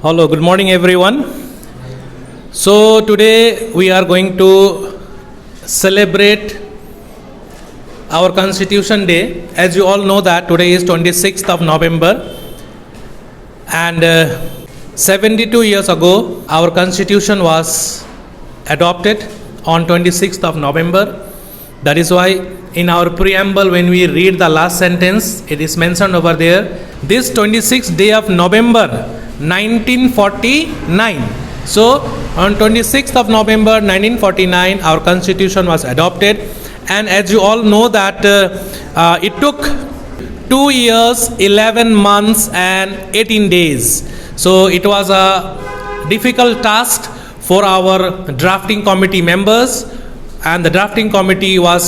Hello, good morning everyone. So today we are going to celebrate our Constitution Day. As you all know that today is 26th of November and 72 years ago our Constitution was adopted on 26th of November. That is why in our preamble when we read the last sentence it is mentioned over there, this 26th day of November 1949. So on 26th of November 1949 our Constitution was adopted, and as you all know that it took 2 years 11 months and 18 days. So it was a difficult task for our drafting committee members, and the drafting committee was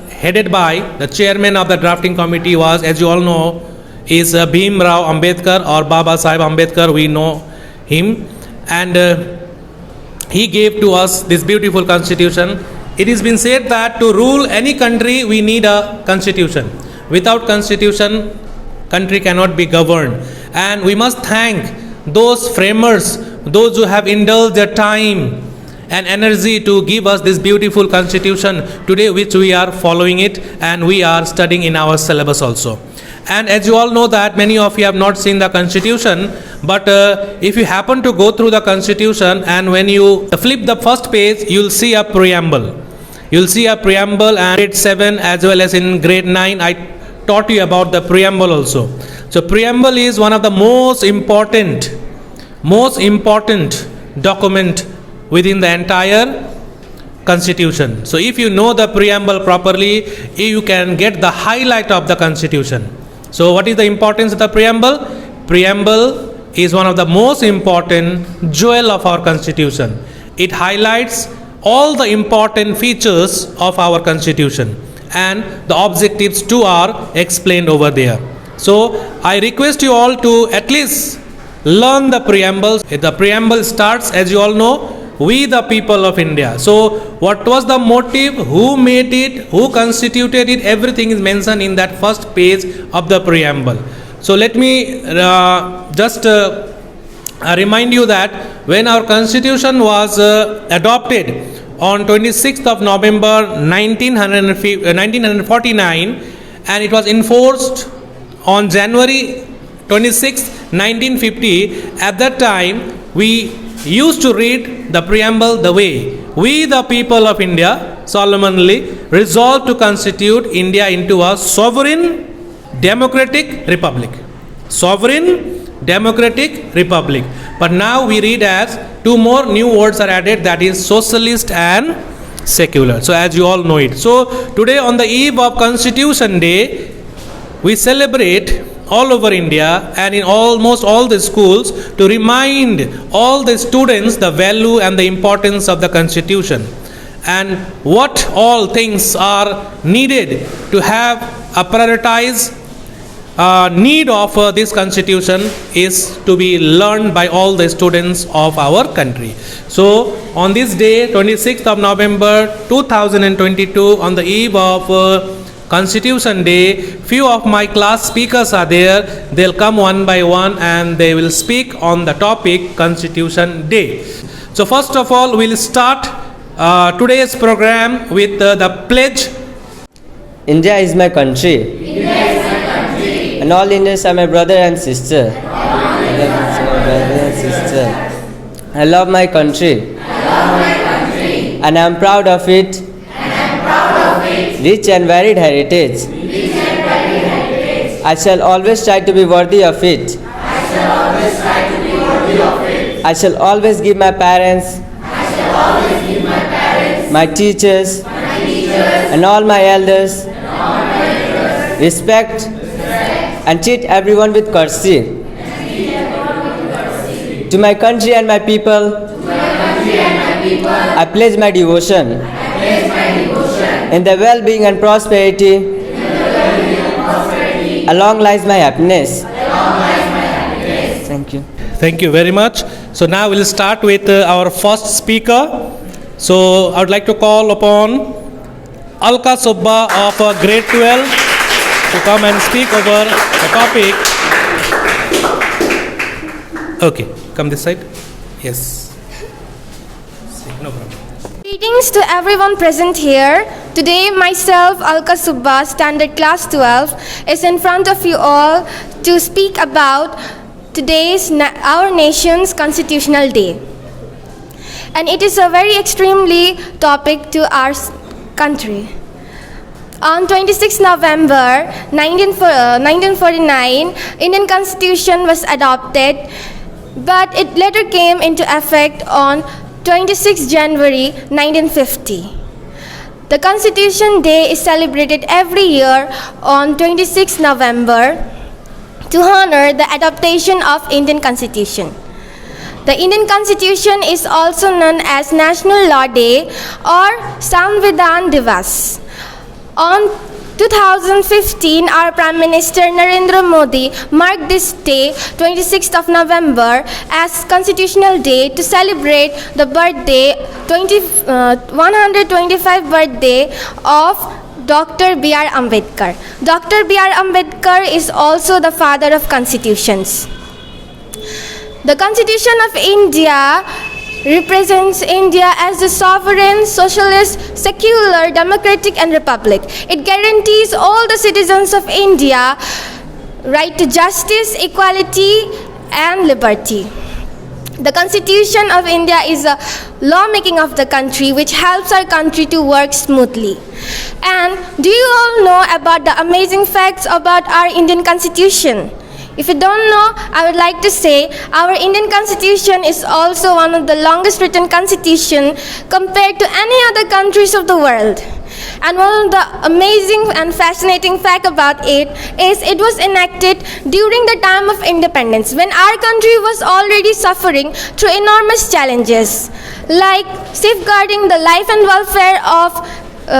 headed by the chairman of the drafting committee was, as you all know, is Bhim Rao Ambedkar or Baba Sahib Ambedkar. We know him, and he gave to us this beautiful constitution. It has been said that to rule any country we need a constitution. Without constitution country cannot be governed, and we must thank those framers, those who have indulged their time and energy to give us this beautiful constitution today, which we are following it and we are studying in our syllabus also. And as you all know that many of you have not seen the constitution, but if you happen to go through the constitution and when you flip the first page, you'll see a preamble. You'll see a preamble, and grade 7 as well as in grade 9 I taught you about the preamble also. So preamble is one of the most important document within the entire constitution. So if you know the preamble properly, you can get the highlight of the constitution. So what is the importance of the preamble? Preamble is one of the most important jewel of our constitution. It highlights all the important features of our constitution, and the objectives too are explained over there. So I request you all to at least learn the preamble. The preamble starts, as you all know, we the people of India. So what was the motive, who made it, who constituted it, everything is mentioned in that first page of the preamble. So let me just remind you that when our constitution was adopted on 26th of November 1949 and it was enforced on January 26, 1950, at that time we used to read the preamble the way, we the people of India solemnly resolve to constitute India into a sovereign democratic republic. Sovereign democratic republic. But now we read as two more new words are added, that is socialist and secular. So as you all know it. So today on the eve of Constitution Day, we celebrate all over India and in almost all the schools to remind all the students the value and the importance of the Constitution and what all things are needed to have a prioritized need of this Constitution is to be learned by all the students of our country. So on this day, 26th of November 2022, on the eve of Constitution Day, few of my class speakers are there. They'll come one by one and they will speak on the topic Constitution Day. So first of all, we'll start today's program with the pledge. India is my country. India is my country. And all Indians are my brother and sister. I love my country. And I am proud of it. Rich and varied heritage. I shall always try to be worthy of it. I shall always give my parents, my teachers, and all my elders respect and treat everyone with courtesy. To my country and my people, I pledge my devotion. In the well-being and prosperity, along lies my happiness. Thank you. Thank you very much. So now we'll start with our first speaker. So I would like to call upon Alka Subba of grade 12 to come and speak over the topic Okay, come this side. Yes. No problem. Greetings to everyone present here. Today, myself, Alka Subba, Standard Class 12, is in front of you all to speak about today's our nation's Constitutional Day. And it is a very extremely topic to our country. On 26 November 1949, Indian Constitution was adopted, but it later came into effect on 26 January 1950. The Constitution Day is celebrated every year on 26 November to honor the adoption of Indian Constitution. The Indian Constitution is also known as National Law Day or Samvidhan Divas. On 2015, our Prime Minister Narendra Modi marked this day, 26th of November, as Constitutional Day to celebrate the birthday, 125th birthday of Dr. B.R. Ambedkar. Dr. B.R. Ambedkar is also the father of constitutions. The Constitution of India represents India as a sovereign, socialist, secular, democratic and republic. It guarantees all the citizens of India right to justice, equality and liberty. The Constitution of India is a lawmaking of the country which helps our country to work smoothly. And do you all know about the amazing facts about our Indian Constitution? If you don't know, I would like to say our Indian Constitution is also one of the longest written constitution compared to any other countries of the world. And one of the amazing and fascinating fact about it is it was enacted during the time of independence when our country was already suffering through enormous challenges like safeguarding the life and welfare of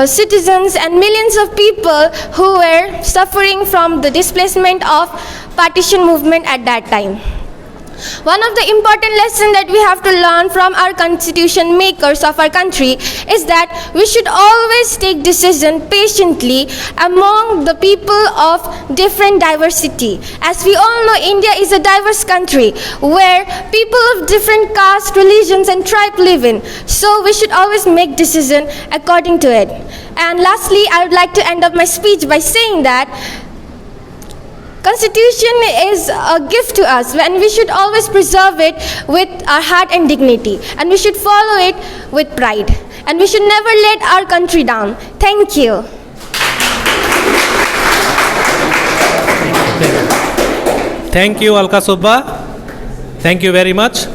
citizens and millions of people who were suffering from the displacement of partition movement at that time. One of the important lessons that we have to learn from our constitution makers of our country is that we should always take decision patiently among the people of different diversity. As we all know, India is a diverse country where people of different castes, religions and tribe live in. So we should always make decision according to it. And lastly, I would like to end up my speech by saying that Constitution is a gift to us and we should always preserve it with our heart and dignity, and we should follow it with pride, and we should never let our country down. Thank you. Thank you, Alka Subba. Thank you very much.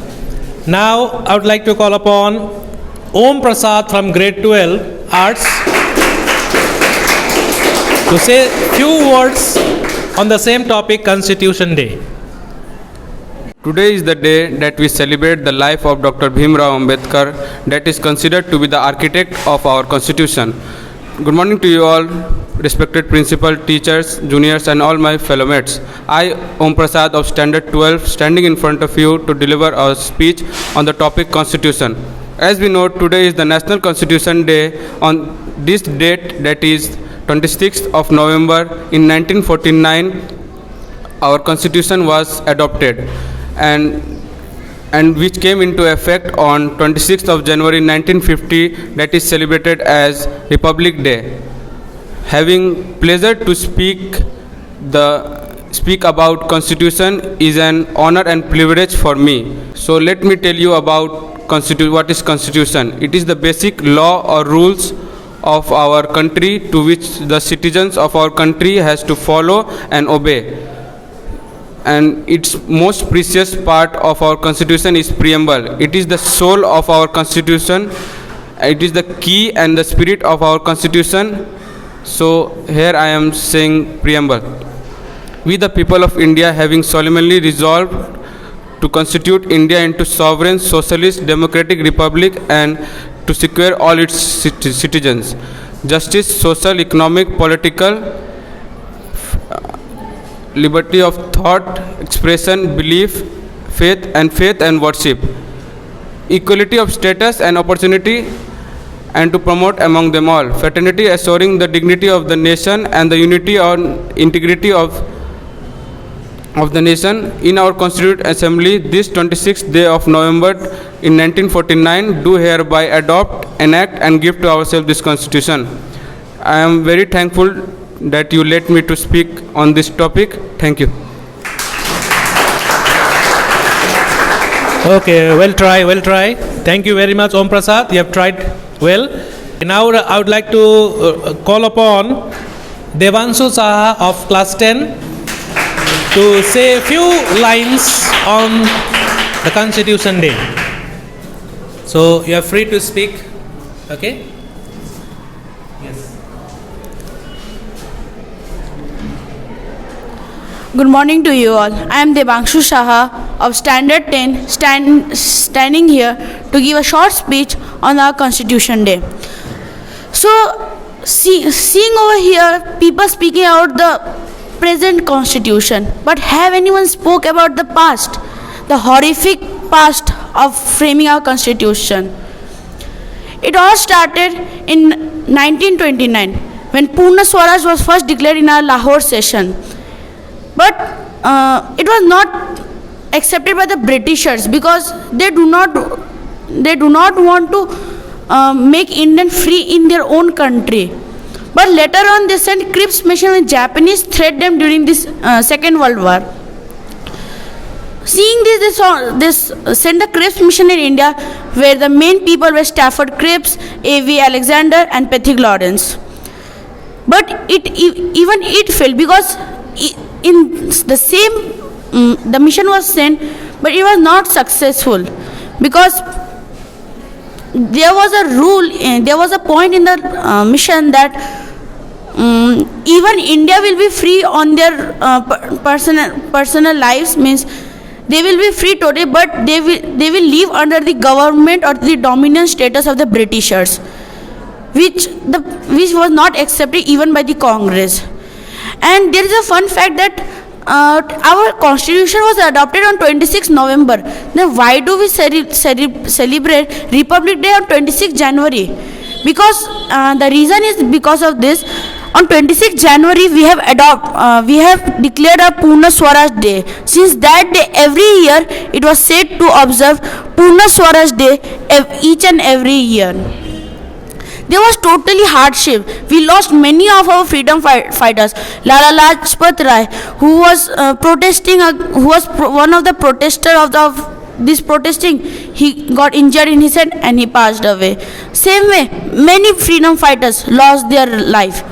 Now I would like to call upon Om Prasad from grade 12 Arts to say few words on the same topic, Constitution Day. Today is the day that we celebrate the life of Dr. Bhimrao Ambedkar, that is considered to be the architect of our constitution. Good morning to you all, respected principal, teachers, juniors and all my fellow mates. I, Om Prasad of Standard 12, standing in front of you to deliver our speech on the topic Constitution. As we know, today is the National Constitution Day. On this date, that is 26th of November in 1949, our constitution was adopted and which came into effect on 26th of January 1950, that is celebrated as Republic Day. Having pleasure to speak about constitution is an honor and privilege for me. So let me tell you about what is constitution. It is the basic law or rules of our country to which the citizens of our country has to follow and obey. And its most precious part of our constitution is preamble. It is the soul of our constitution. It is the key and the spirit of our constitution. So here I am saying preamble. We the people of India, having solemnly resolved to constitute India into sovereign, socialist, democratic republic and to secure all its citizens justice, social, economic, political, liberty of thought, expression, belief, faith and worship, equality of status and opportunity, and to promote among them all fraternity, assuring the dignity of the nation and the unity and integrity of of the nation. In our Constituent Assembly, this 26th day of November in 1949, do hereby adopt, enact and give to ourselves this Constitution. I am very thankful that you let me to speak on this topic. Thank you. Okay, well try. Thank you very much, Om Prasad. You have tried well. Now I would like to call upon Debangshu Saha of class 10 to say a few lines on the Constitution Day. So you are free to speak. Okay? Yes. Good morning to you all. I am Debangshu Saha of Standard 10 standing here to give a short speech on our Constitution Day. So, seeing over here people speaking about the present Constitution, but have anyone spoke about the past, the horrific past of framing our Constitution? It all started in 1929 when Purna Swaraj was first declared in our Lahore session. But it was not accepted by the Britishers because they do not want to make Indian free in their own country. But later on they sent Crips mission with Japanese threat them during this Second World War. Seeing this sent the Crips mission in India, where the main people were Stafford Cripps, A.V. Alexander and Pethick Lawrence. But even it failed because in the same the mission was sent, but it was not successful because there was a rule, there was a point in the mission that even India will be free on their personal lives, means they will be free today, but they will live under the government or the dominant status of the Britishers, which was not accepted even by the Congress. And there is a fun fact that our Constitution was adopted on 26 November. Then why do we celebrate Republic Day on 26 January? Because the reason is because of this. On 26 January we have declared a Purna Swaraj Day. Since that day, every year it was said to observe Purna Swaraj Day each and every year. There was totally hardship. We lost many of our freedom fighters. Lala Lajpat Rai, who was protesting, who was one of the protesters of this protesting, he got injured in his head and he passed away. Same way, many freedom fighters lost their life.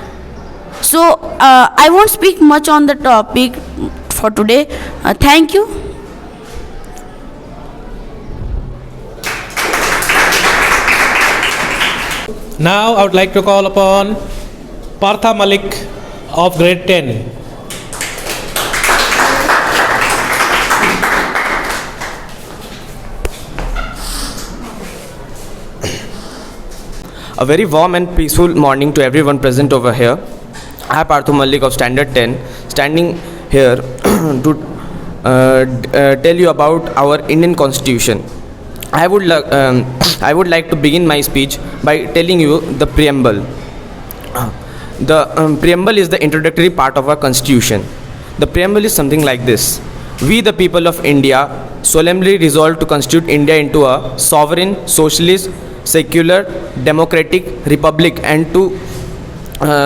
So I won't speak much on the topic for today. Thank you. Now I would like to call upon Partha Mallick of grade 10. A very warm and peaceful morning to everyone present over here. I am Partha Mallick of Standard 10, standing here to tell you about our Indian Constitution. I would like to begin my speech by telling you the preamble. The preamble is the introductory part of our Constitution. The preamble is something like this: We, the people of India, solemnly resolve to constitute India into a sovereign, socialist, secular, democratic republic, and to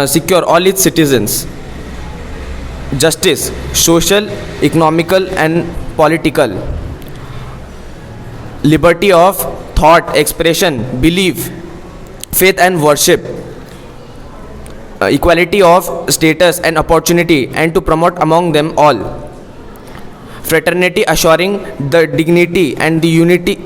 secure all its citizens justice, social, economical, and political, liberty of thought, expression, belief, faith and worship, equality of status and opportunity, and to promote among them all fraternity, assuring the dignity and the unity,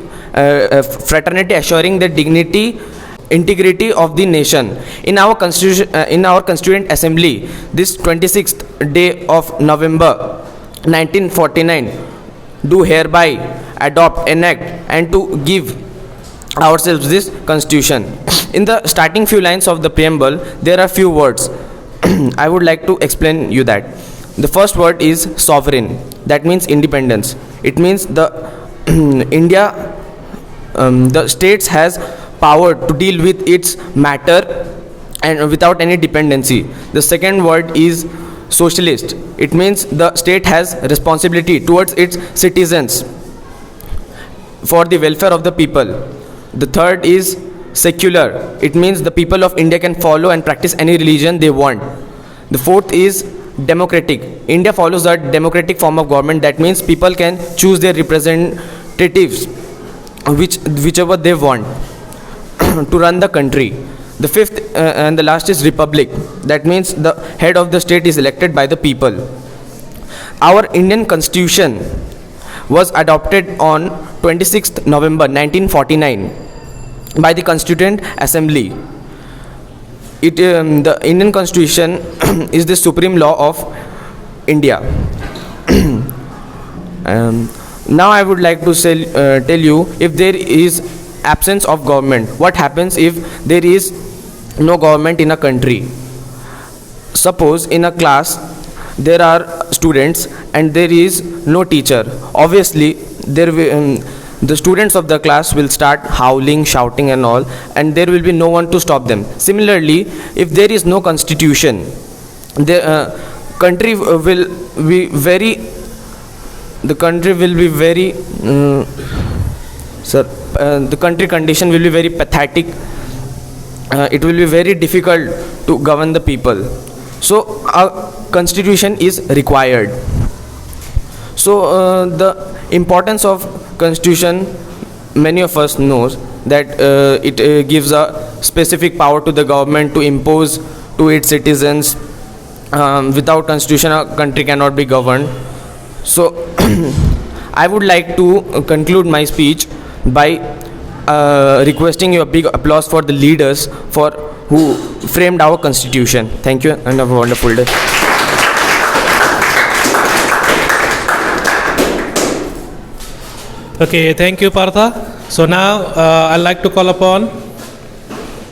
integrity of the nation. In our Constituent Assembly, this 26th day of November 1949, do hereby adopt, enact, and to give ourselves this Constitution. In the starting few lines of the preamble, there are few words. I would like to explain you that. The first word is sovereign. That means independence. It means the India, the states has power to deal with its matter and without any dependency. The second word is socialist. It means the state has responsibility towards its citizens for the welfare of the people. The third is secular. It means the people of India can follow and practice any religion they want. The fourth is democratic. India follows a democratic form of government. That means people can choose their representatives whichever they want to run the country. The fifth and the last is republic. That means the head of the state is elected by the people. Our Indian constitution was adopted on 26th November 1949 by the Constituent Assembly. The Indian constitution is the supreme law of India. Now I would like to tell you, if there is absence of government, what happens if there is no government in a country. Suppose in a class there are students and there is no teacher. Obviously the students of the class will start howling, shouting and all, and there will be no one to stop them. Similarly, if there is no constitution, the country will be very the country condition will be very pathetic. It will be very difficult to govern the people. So a constitution is required. So the importance of constitution, many of us knows that it gives a specific power to the government to impose to its citizens. Without constitution, a country cannot be governed. So I would like to conclude my speech by requesting you a big applause for the leaders who framed our constitution. Thank you and have a wonderful day. Okay, thank you, Partha. So now I'd like to call upon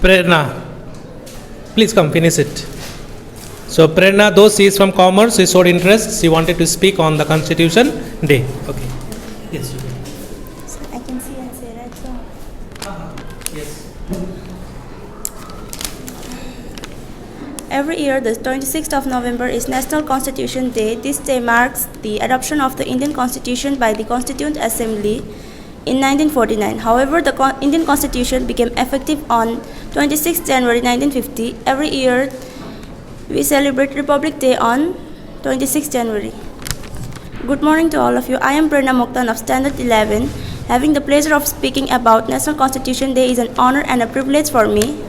Prerna. Please come, finish it. So Prerna, though she is from commerce, she showed interest. She wanted to speak on the Constitution Day. Okay. Yes. I can see and say, right? So. Yes. Every year, the 26th of November is National Constitution Day. This day marks the adoption of the Indian Constitution by the Constituent Assembly in 1949. However, the Indian Constitution became effective on 26 January 1950. Every year, we celebrate Republic Day on 26 January. Good morning to all of you. I am Prerna Mokhtan of Standard 11. Having the pleasure of speaking about National Constitution Day is an honor and a privilege for me.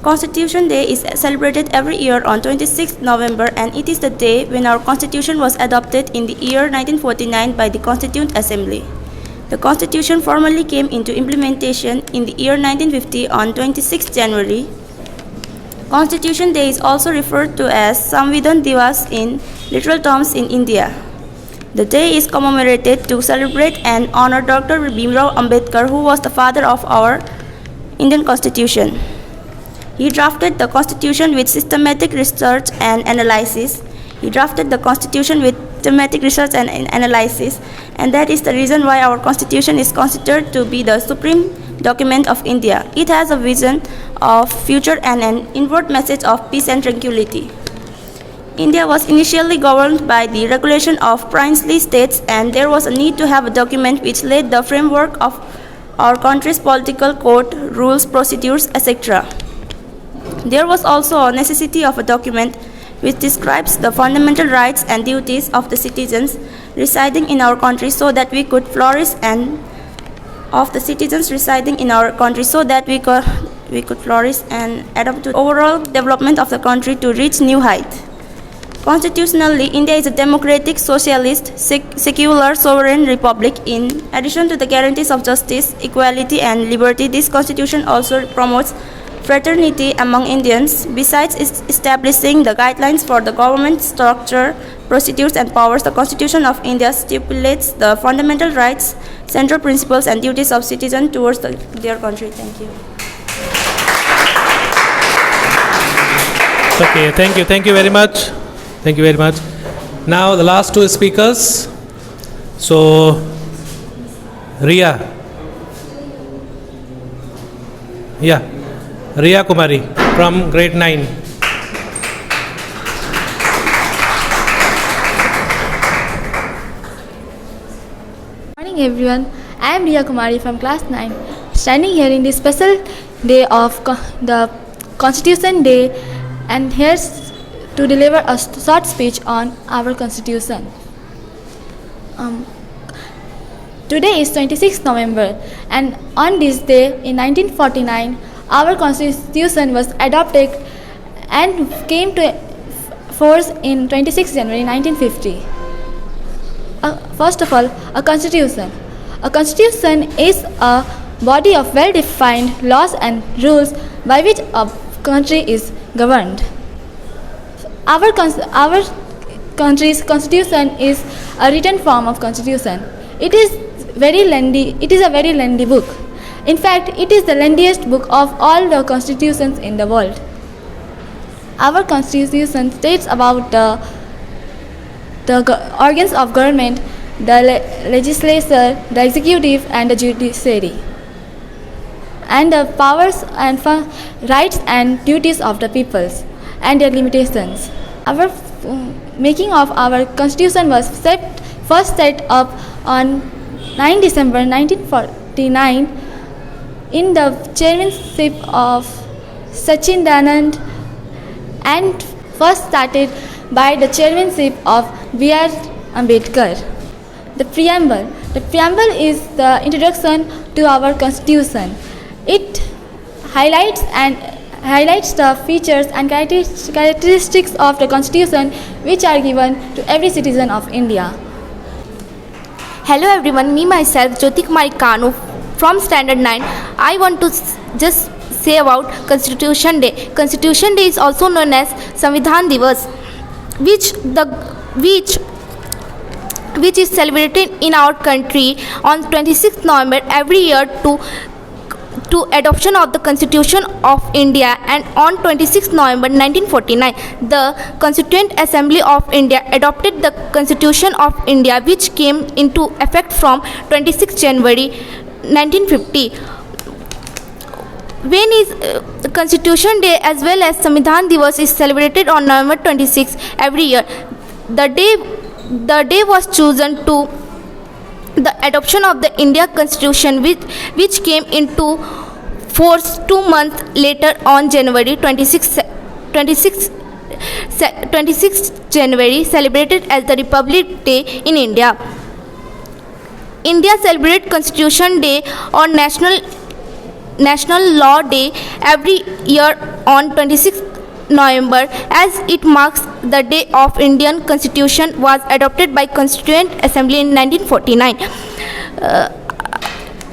Constitution Day is celebrated every year on 26th November, and it is the day when our Constitution was adopted in the year 1949 by the Constituent Assembly. The Constitution formally came into implementation in the year 1950 on 26th January. Constitution Day is also referred to as Samvidhan Divas in literal terms in India. The day is commemorated to celebrate and honor Dr. Bhimrao Ambedkar, who was the father of our Indian Constitution. He drafted the Constitution with systematic research and analysis. And that is the reason why our Constitution is considered to be the supreme document of India. It has a vision of future and an inward message of peace and tranquility. India was initially governed by the regulation of princely states, and there was a need to have a document which laid the framework of our country's political code, rules, procedures, etc. There was also a necessity of a document which describes the fundamental rights and duties of the citizens residing in our country so that we could flourish and adapt to the overall development of the country to reach new heights. Constitutionally, India is a democratic, socialist, secular, sovereign republic. In addition to the guarantees of justice, equality, and liberty, this constitution also promotes fraternity among Indians. Besides establishing the guidelines for the government structure, procedures, and powers, the Constitution of India stipulates the fundamental rights, central principles, and duties of citizens towards their country. Thank you. Okay, thank you. Thank you very much. Thank you very much. Now the last two speakers. So, Riya. Yeah. Riya Kumari from grade 9. morning everyone. I am Riya Kumari from class 9, standing here in this special day of the Constitution Day and here to deliver a short speech on our Constitution. Today is 26th November and on this day in 1949 our Constitution was adopted and came to force in 26th January 1950. First of all, a constitution. A constitution is a body of well-defined laws and rules by which a country is governed. Our country's constitution is a written form of constitution. It is a very lengthy book. In fact, it is the lengthiest book of all the constitutions in the world. Our constitution states about the organs of government, the legislature, the executive and the judiciary, and the powers and rights and duties of the peoples and their limitations. Our making of our constitution was first set up on 9 December 1949 in the chairmanship of Sachindanand and first started by the chairmanship of B.R. Ambedkar. The preamble is the introduction to our constitution. It highlights the features and characteristics of the constitution which are given to every citizen of India. Hello everyone, me myself Jyoti Kanu IX from Standard 9. I want to just say about Constitution Day. Constitution Day is also known as Samvidhan Divas, which is celebrated in our country on 26th November every year to adoption of the Constitution of India, and on 26th November 1949 the Constituent Assembly of India adopted the Constitution of India, which came into effect from 26th January 1950. When is Constitution Day as well as Samvidhan Divas is celebrated on November 26 every year. The day was chosen to the adoption of the India Constitution which came into force 2 months later on January 26 January, celebrated as the Republic Day in India. India celebrates Constitution Day or National Law Day every year on 26th November, as it marks the day of Indian Constitution was adopted by Constituent Assembly in 1949.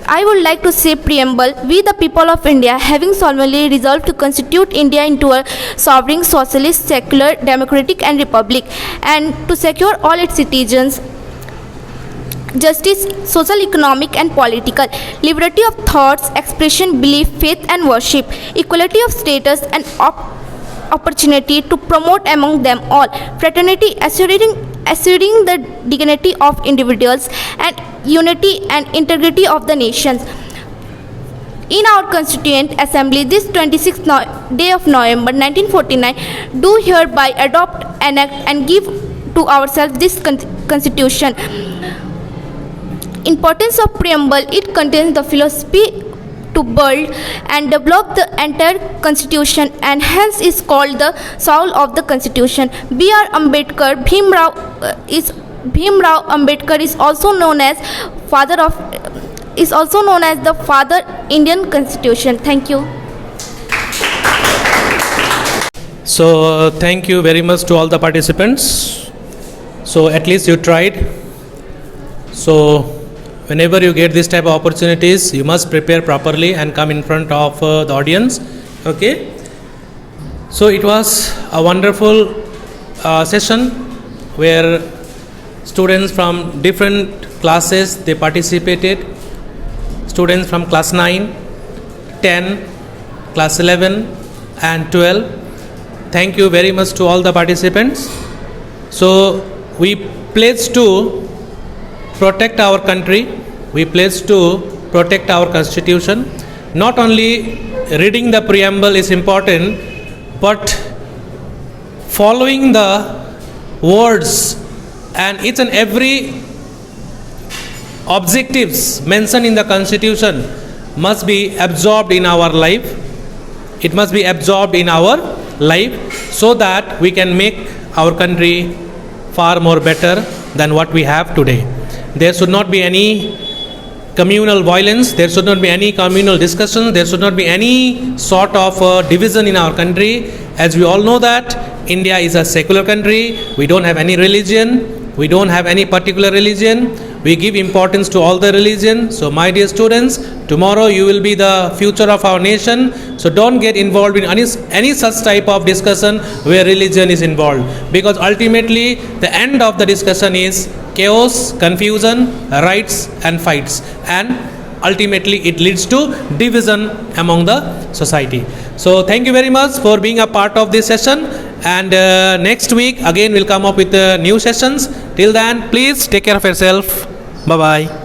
I would like to say preamble. We the people of India, having solemnly resolved to constitute India into a sovereign, socialist, secular, democratic and republic, and to secure all its citizens justice, social, economic and political, liberty of thoughts, expression, belief, faith and worship, equality of status and opportunity to promote among them all, fraternity, assuring the dignity of individuals and unity and integrity of the nations. In our Constituent Assembly, this 26th day of November 1949, do hereby adopt, enact and give to ourselves this Constitution. Importance of preamble: it contains the philosophy to build and develop the entire Constitution, and hence is called the soul of the Constitution. B.R. Ambedkar, Bhimrao Ambedkar is also known as the father Indian Constitution. Thank you. So thank you very much to all the participants. So at least you tried. So whenever you get this type of opportunities, you must prepare properly and come in front of the audience. Okay. So it was a wonderful session where students from different classes they participated. Students from class 9, 10, class 11 and 12. Thank you very much to all the participants. So we pledge to protect our country, we pledge to protect our constitution. Not only reading the preamble is important, but following the words and each and every objectives mentioned in the Constitution must be absorbed in our life. It must be absorbed in our life so that we can make our country far more better than what we have today. There should not be any communal violence, there should not be any communal discussion, there should not be any sort of division in our country. As we all know that India is a secular country, we don't have any religion, we don't have any particular religion, we give importance to all the religion. So my dear students, tomorrow you will be the future of our nation, so don't get involved in any such type of discussion where religion is involved, because ultimately the end of the discussion is chaos, confusion, riots and fights, and ultimately it leads to division among the society. So thank you very much for being a part of this session, and next week again we'll come up with new sessions. Till then, please take care of yourself. Bye bye.